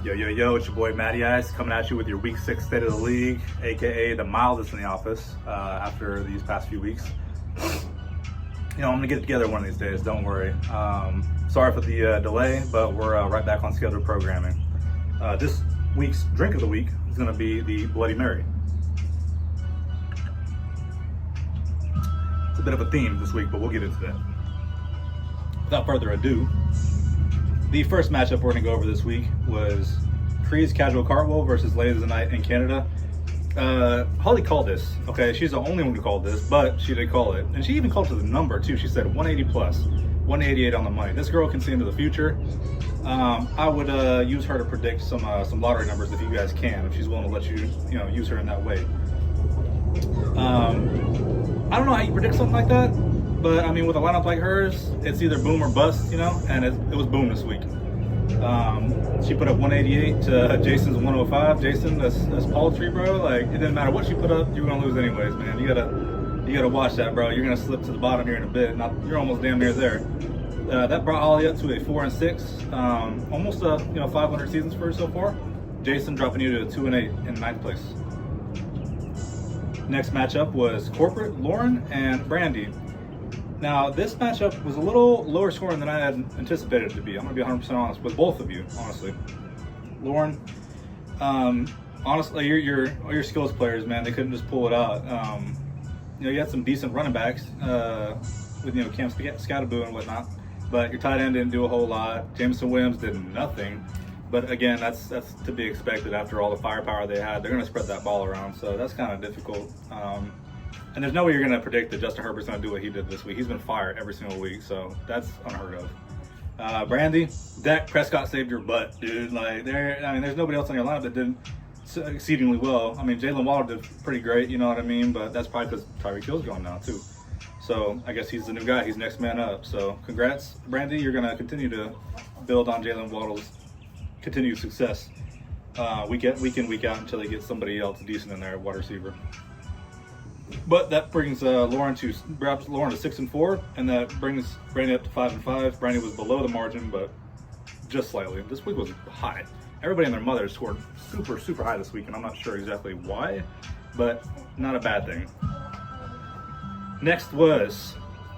Yo, yo, yo, it's your boy Matty Ice coming at you with your Week 6 State of the League, aka the mildest in the office after these past few weeks. I'm going to get it together one of these days, don't worry. Sorry for the delay, but we're right back on scheduled programming. This week's drink of the week is going to be the Bloody Mary. It's a bit of a theme this week, but we'll get into that. Without further ado, the first matchup we're going to go over this week was Cree's Casual Cartwheel versus Ladies of the Night in Canada. Holly called this, okay? She's the only one who called this, but she did call it. And she even called to the number, too. She said 180 plus, 188 on the money. This girl can see into the future. I would use her to predict some lottery numbers if you guys can, if she's willing to let you, use her in that way. I don't know how you predict something like that. But I mean, with a lineup like hers, it's either boom or bust, and it was boom this week. She put up 188 to Jason's 105. Jason, that's paltry, bro. Like, it didn't matter what she put up, you were gonna lose anyways, man. You gotta watch that, bro. You're gonna slip to the bottom here in a bit. You're almost damn near there. That brought Holly up to a 4 and 6, almost 500 seasons for her so far. Jason dropping you to a 2 and 8 in 9th place. Next matchup was Corporate, Lauren, and Brandy. Now, this matchup was a little lower scoring than I had anticipated it to be. I'm going to be 100% honest with both of you, honestly. Lauren, honestly, your skills players, man, they couldn't just pull it out. You had some decent running backs with, Cam Scattaboo and whatnot, but your tight end didn't do a whole lot. Jameson Williams did nothing. But again, that's to be expected after all the firepower they had. They're going to spread that ball around, so that's kind of difficult. And there's no way you're going to predict that Justin Herbert's going to do what he did this week. He's been fired every single week, so that's unheard of. Brandy, Dak Prescott saved your butt, dude. Like, there's nobody else on your lineup that did exceedingly well. I mean, Jalen Waddle did pretty great, you know what I mean? But that's probably because Tyreek Hill's gone now, too. So I guess he's the new guy. He's next man up. So congrats, Brandy. You're going to continue to build on Jalen Waddle's continued success week in, week out until they get somebody else decent in there at wide receiver. But that brings Lauren to 6 and 4, and that brings Brandy up to 5 and 5. Brandy was below the margin, but just slightly. This week was high. Everybody and their mother scored super, super high this week, and I'm not sure exactly why, but not a bad thing. Next was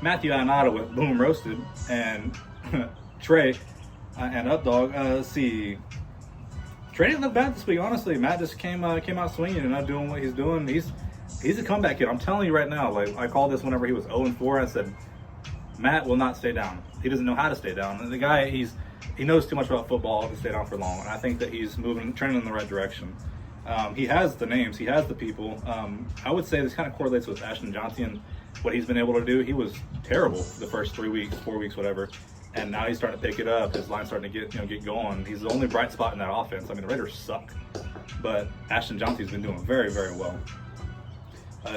Matthew Ionata with Boom Roasted, and Trey and Updog. Let's see. Trey didn't look bad this week, honestly. Matt just came out swinging and not doing what he's doing. He's a comeback kid. I'm telling you right now. Like, I called this whenever he was 0 and 4. I said, Matt will not stay down. He doesn't know how to stay down. And the guy, he knows too much about football to stay down for long. And I think that he's trending in the right direction. He has the names. He has the people. I would say this kind of correlates with Ashton Johnson and what he's been able to do. He was terrible the first 3 weeks, 4 weeks, whatever. And now he's starting to pick it up. His line's starting to get going. He's the only bright spot in that offense. I mean, the Raiders suck. But Ashton Johnson's been doing very, very well.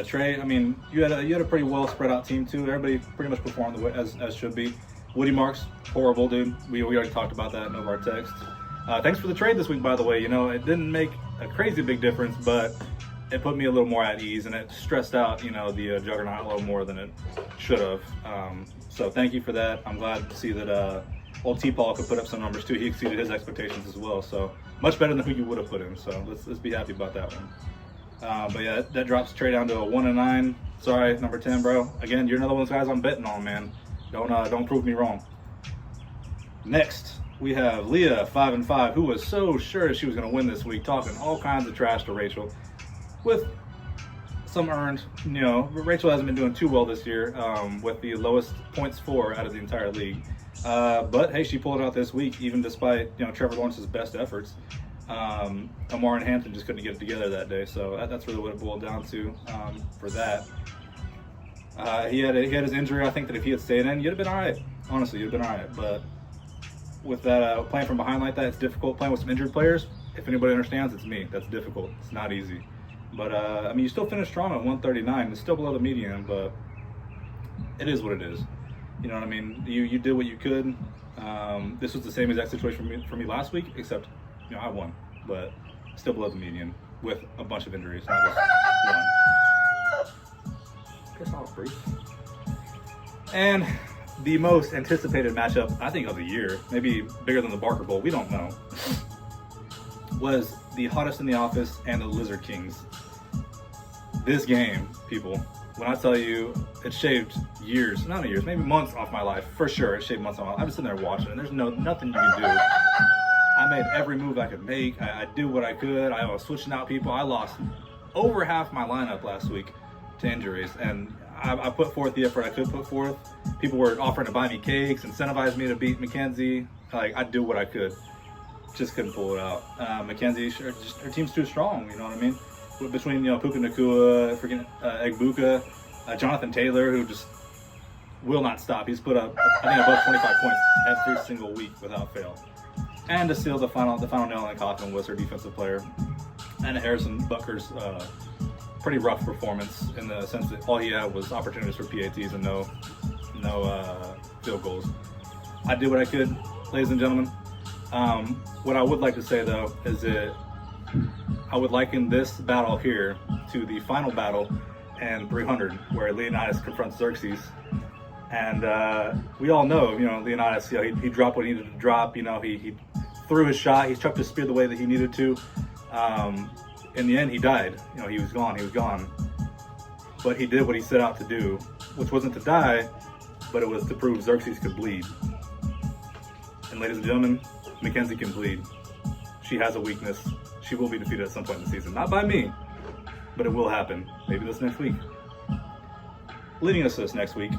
Trey, I mean, you had a pretty well spread out team too. Everybody pretty much performed the way as should be. Woody Marks, horrible, dude. We already talked about that in our text. Thanks for the trade this week, by the way. It didn't make a crazy big difference, but it put me a little more at ease, and it stressed out, the Juggernaut a little more than it should have. So thank you for that. I'm glad to see that old T-Paul could put up some numbers too. He exceeded his expectations as well. So much better than who you would have put in. So let's be happy about that one. But yeah, that drops Trey down to a 1 and 9. Sorry, number 10, bro. Again, you're another one of those guys I'm betting on, man. Don't prove me wrong. Next, we have Leah, 5 and 5, who was so sure she was going to win this week, talking all kinds of trash to Rachel, with some earned. Rachel hasn't been doing too well this year, with the lowest points for out of the entire league. But hey, she pulled it out this week, even despite Trevor Lawrence's best efforts. Amar and Hampton just couldn't get it together that day, so that's really what it boiled down to for that. He had his injury. I think that if he had stayed in, you'd have been all right. Honestly, you'd have been all right. But with that playing from behind like that, it's difficult playing with some injured players. If anybody understands, it's me. That's difficult. It's not easy. But you still finished strong at 139. It's still below the median, but it is what it is. You know what I mean? You did what you could. This was the same exact situation for me last week, except I won, but still below the median with a bunch of injuries, not just one. Guess I'll free. And the most anticipated matchup, I think, of the year, maybe bigger than the Barker Bowl. We don't know. was the hottest in the office and the Lizard Kings. This game, people, when I tell you it shaved years, not years, maybe months off my life, for sure, it shaved months off my life. I'm just sitting there watching, and there's nothing you can do. I made every move I could make. I do what I could. I was switching out people. I lost over half my lineup last week to injuries, and I put forth the effort I could put forth. People were offering to buy me cakes, incentivize me to beat Mackenzie. Like, I do what I could. Just couldn't pull it out. Mackenzie, her team's too strong, you know what I mean? Between, Puka Nakua, freaking Egbuka, Jonathan Taylor, who just will not stop. He's put up, I think, above 25 points every single week without fail. And to seal the final nail in the coffin was her defensive player. And Harrison Butker's pretty rough performance in the sense that all he had was opportunities for PATs and no field goals. I did what I could, ladies and gentlemen. What I would like to say, though, is that I would liken this battle here to the final battle in 300, where Leonidas confronts Xerxes. And we all know, Leonidas, he dropped what he needed to drop. He threw his shot. He chucked his spear the way that he needed to. In the end, he died. He was gone. But he did what he set out to do, which wasn't to die, but it was to prove Xerxes could bleed. And ladies and gentlemen, Mackenzie can bleed. She has a weakness. She will be defeated at some point in the season. Not by me, but it will happen. Maybe this next week. Leading us to this next week,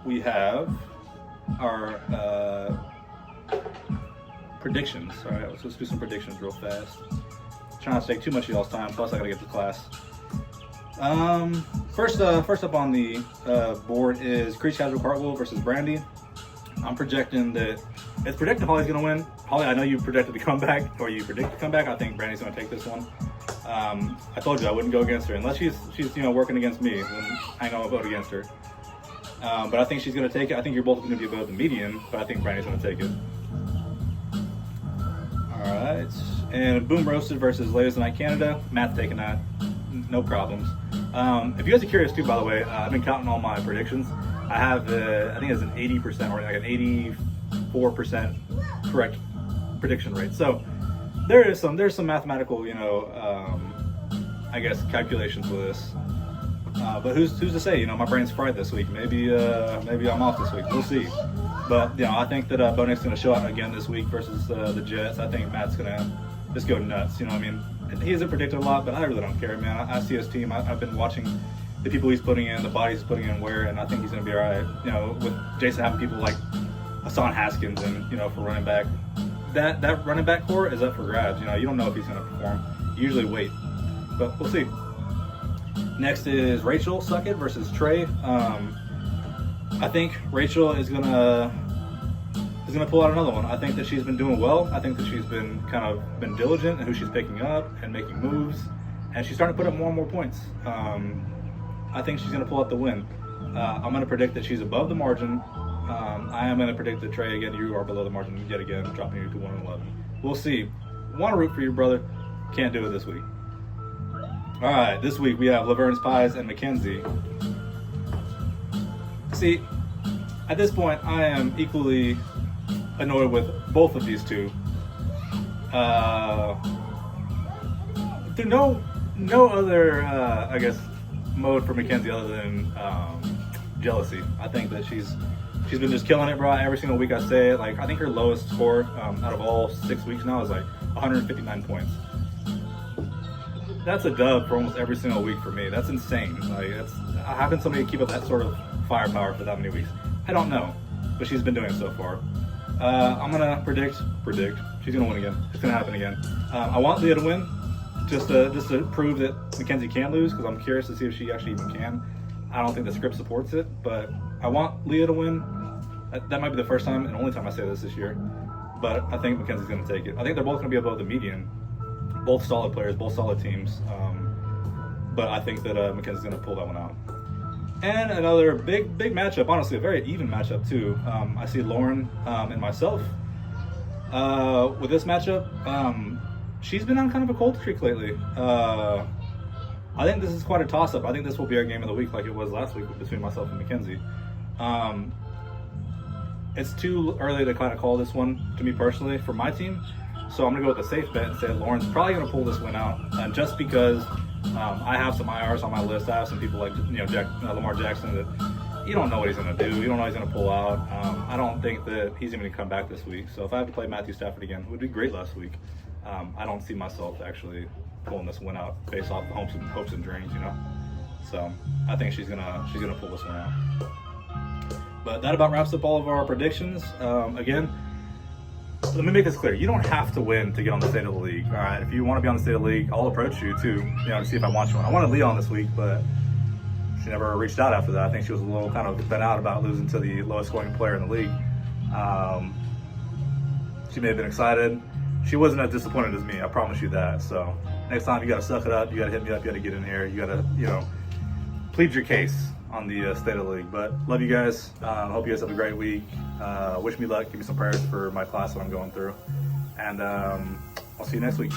we have our predictions. All right, let's do some predictions real fast. Trying not to take too much of y'all's time, plus I gotta get to class. First up on the board is Creech Casual Cartwheel versus Brandy. I'm projecting that it's predicted Holly's gonna win. Holly, I know you predicted the comeback, or you predict the comeback. I think Brandy's gonna take this one. I told you I wouldn't go against her unless she's working against me. Then I ain't gonna vote against her. But I think she's gonna take it. I think you're both gonna be above the median, but I think Brandy's gonna take it. All right, and Boom Roasted versus Ladies Night Canada. Matt's taking that, no problems. If you guys are curious too, by the way, I've been counting all my predictions. I have, I think it's an 80% or like an 84% correct prediction rate. So there's some mathematical, I guess calculations with this. But who's to say? My brain's fried this week. Maybe I'm off this week. We'll see. But I think that Bo Nick's gonna show out again this week versus the Jets. I think Matt's gonna just go nuts. He hasn't predicted a lot, but I really don't care, man. I see his team. I've been watching the people he's putting in, the bodies he's putting in where, and I think he's gonna be all right. With Jason having people like Hassan Haskins and for running back, that running back core is up for grabs. You don't know if he's gonna perform. You usually wait, but we'll see. Next is Rachel Suckett versus Trey. I think Rachel is gonna pull out another one. I think that she's been doing well. I think that she's been been diligent in who she's picking up and making moves, and she's starting to put up more and more points. I think she's gonna pull out the win. I'm gonna predict that she's above the margin. I am gonna predict that Trey, again, you are below the margin yet again, dropping you to 1-11. We'll see. Want to root for you, brother? Can't do it this week. All right, this week we have Laverne's Pies and Mackenzie. See, at this point, I am equally annoyed with both of these two. There's no other, I guess, mode for Mackenzie other than jealousy. I think that she's been just killing it, bro. Every single week I say it. I think her lowest score out of all 6 weeks now is 159 points. That's a dub for almost every single week for me. That's insane. How can somebody keep up that sort of firepower for that many weeks? I don't know, but she's been doing it so far. I'm gonna predict. She's gonna win again. It's gonna happen again. I want Leah to win, just to prove that Mackenzie can lose, because I'm curious to see if she actually even can. I don't think the script supports it, but I want Leah to win. That might be the first time and only time I say this year, but I think Mackenzie's gonna take it. I think they're both gonna be above the median. Both solid players, both solid teams, but I think that Mackenzie's gonna pull that one out. And another big matchup, honestly, a very even matchup too. I see Lauren and myself. With this matchup, she's been on kind of a cold streak lately. I think this is quite a toss-up. I think this will be our game of the week like it was last week between myself and Mackenzie. It's too early to kind of call this one, to me personally, for my team. So I'm gonna go with a safe bet and say Lauren's probably gonna pull this win out, just because I have some IRs on my list. I have some people like Lamar Jackson that you don't know what he's gonna do. You don't know what he's gonna pull out. I don't think that he's even gonna come back this week. So if I have to play Matthew Stafford again, it would be great last week. I don't see myself actually pulling this win out based off the hopes and dreams, you know. So I think she's gonna pull this one out. But that about wraps up all of our predictions. Again, let me make this clear. You don't have to win to get on the State of the League. All right. If you want to be on the State of the League, I'll approach you too, to see if I want you on. I wanted Leon this week, but she never reached out after that. I think she was a little kind of bent out about losing to the lowest scoring player in the league. She may have been excited. She wasn't as disappointed as me. I promise you that. So next time you got to suck it up. You got to hit me up. You got to get in here. You got to, plead your case on the State of the League. But love you guys. Hope you guys have a great week. Wish me luck. Give me some prayers for my class that I'm going through. And I'll see you next week.